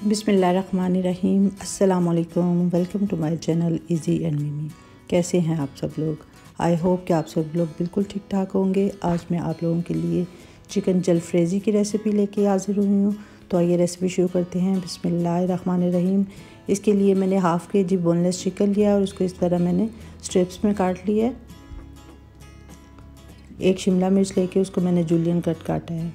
बिस्मिल्लाहिर्रहमानिर्रहीम। अस्सलाम वालेकुम। Welcome to my channel Easy and Mimi. कैसे हैं आप सब लोग? आई होप कि आप सब लोग बिल्कुल ठीक ठाक होंगे। आज मैं आप लोगों के लिए चिकन जलफ्रेज़ी की रेसिपी लेके हाज़िर हुई हूँ। तो आइए रेसिपी शुरू करते हैं। बिस्मिल्लाहिर्रहमानिर्रहीम। इसके लिए मैंने हाफ़ kg बोनलेस चिकन लिया और उसको इस तरह मैंने स्ट्रिप्स में काट लिया है। एक शिमला मिर्च लेके उसको मैंने जूलियन कट काटा है।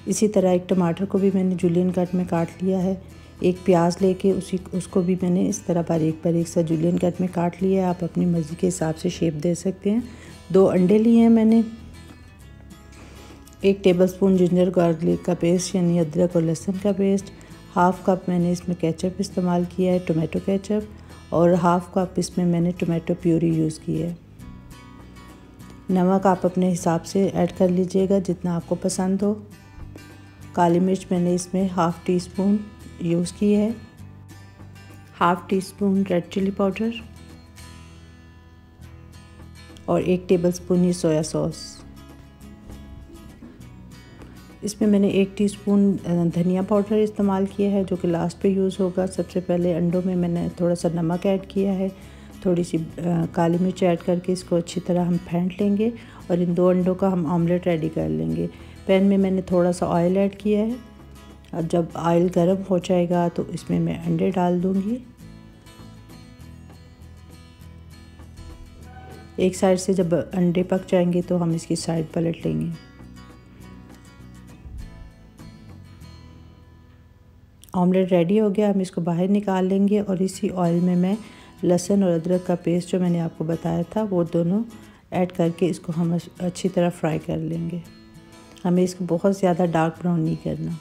इसी तरह एक टमाटर को भी मैंने जूलियन कट में काट लिया है। एक प्याज लेके उसको भी मैंने इस तरह बारीक सा जूलियन कट में काट लिया है। आप अपनी मर्ज़ी के हिसाब से शेप दे सकते हैं। 2 अंडे लिए हैं मैंने। 1 टेबलस्पून जिंजर गार्लिक का पेस्ट यानी अदरक और लहसुन का पेस्ट। हाफ़ कप मैंने इसमें केचप इस्तेमाल किया है, टोमेटो केचप, और हाफ़ कप इसमें मैंने टोमेटो प्यूरी यूज़ की है। नमक आप अपने हिसाब से ऐड कर लीजिएगा जितना आपको पसंद हो। काली मिर्च मैंने इसमें हाफ़ टी स्पून यूज़ की है। Half teaspoon red chilli powder और 1 टेबलस्पून ही सोया सॉस। इसमें मैंने 1 टीस्पून धनिया पाउडर इस्तेमाल किया है जो कि लास्ट पे यूज़ होगा। सबसे पहले अंडों में मैंने थोड़ा सा नमक ऐड किया है, थोड़ी सी काली मिर्च ऐड करके इसको अच्छी तरह हम फेंट लेंगे और इन 2 अंडों का हम ऑमलेट रेडी कर लेंगे। पैन में मैंने थोड़ा सा ऑयल ऐड किया है। अब जब ऑयल गर्म हो जाएगा तो इसमें मैं अंडे डाल दूँगी। एक साइड से जब अंडे पक जाएंगे तो हम इसकी साइड पलट लेंगे। ऑमलेट रेडी हो गया। हम इसको बाहर निकाल लेंगे और इसी ऑयल में मैं लहसुन और अदरक का पेस्ट जो मैंने आपको बताया था वो दोनों ऐड करके इसको हम अच्छी तरह फ्राई कर लेंगे। हमें इसको बहुत ज़्यादा डार्क ब्राउन नहीं करना।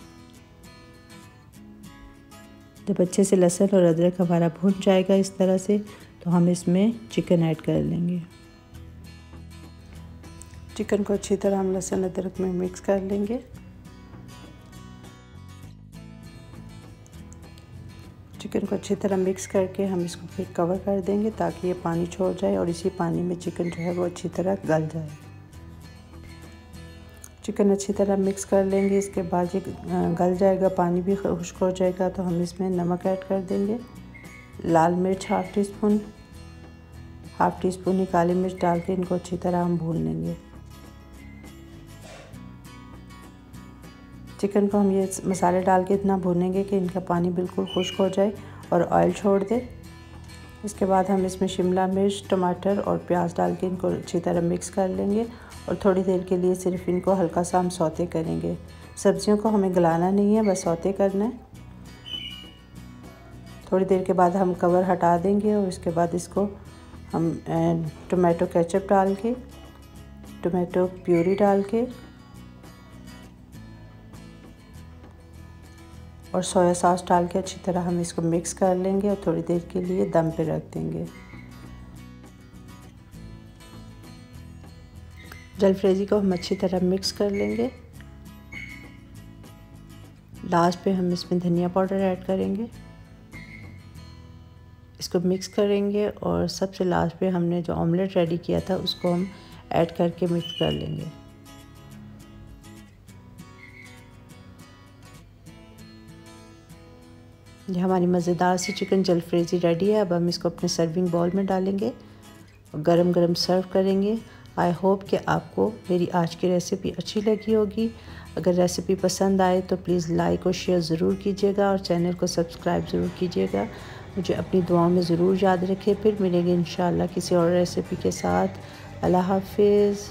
जब अच्छे से लहसुन और अदरक हमारा भुन जाएगा इस तरह से तो हम इसमें चिकन ऐड कर लेंगे। चिकन को अच्छी तरह हम लहसुन अदरक में मिक्स कर लेंगे। चिकन को अच्छी तरह मिक्स करके हम इसको फिर कवर कर देंगे ताकि ये पानी छोड़ जाए और इसी पानी में चिकन जो है वो अच्छी तरह गल जाए। चिकन अच्छी तरह मिक्स कर लेंगे। इसके बाद ये गल जाएगा, पानी भी खुश्क हो जाएगा तो हम इसमें नमक ऐड कर देंगे। लाल मिर्च हाफ़ टी स्पून ही काली मिर्च डाल के इनको अच्छी तरह हम भून लेंगे। चिकन को हम ये मसाले डाल के इतना भूनेंगे कि इनका पानी बिल्कुल खुश्क हो जाए और ऑयल छोड़ दे। इसके बाद हम इसमें शिमला मिर्च, टमाटर और प्याज डाल के इनको अच्छी तरह मिक्स कर लेंगे और थोड़ी देर के लिए सिर्फ इनको हल्का सा हम सौते करेंगे। सब्जियों को हमें गलाना नहीं है, बस सौते करना है। थोड़ी देर के बाद हम कवर हटा देंगे और इसके बाद इसको हम टोमेटो केचप डाल के, टोमेटो प्यूरी डाल के और सोया सॉस डाल के अच्छी तरह हम इसको मिक्स कर लेंगे और थोड़ी देर के लिए दम पे रख देंगे। जलफ्रेज़ी को हम अच्छी तरह मिक्स कर लेंगे। लास्ट पे हम इसमें धनिया पाउडर ऐड करेंगे, इसको मिक्स करेंगे और सबसे लास्ट पे हमने जो ऑमलेट रेडी किया था उसको हम ऐड करके मिक्स कर लेंगे। ये हमारी मज़ेदार सी चिकन जलफ्रेज़ी रेडी है। अब हम इसको अपने सर्विंग बाउल में डालेंगे और गरम गरम सर्व करेंगे। आई होप कि आपको मेरी आज की रेसिपी अच्छी लगी होगी। अगर रेसिपी पसंद आए तो प्लीज़ लाइक और शेयर ज़रूर कीजिएगा और चैनल को सब्सक्राइब ज़रूर कीजिएगा। मुझे अपनी दुआओं में ज़रूर याद रखें। फिर मिलेंगे इंशाअल्लाह किसी और रेसिपी के साथ। अल्लाह हाफ़िज़।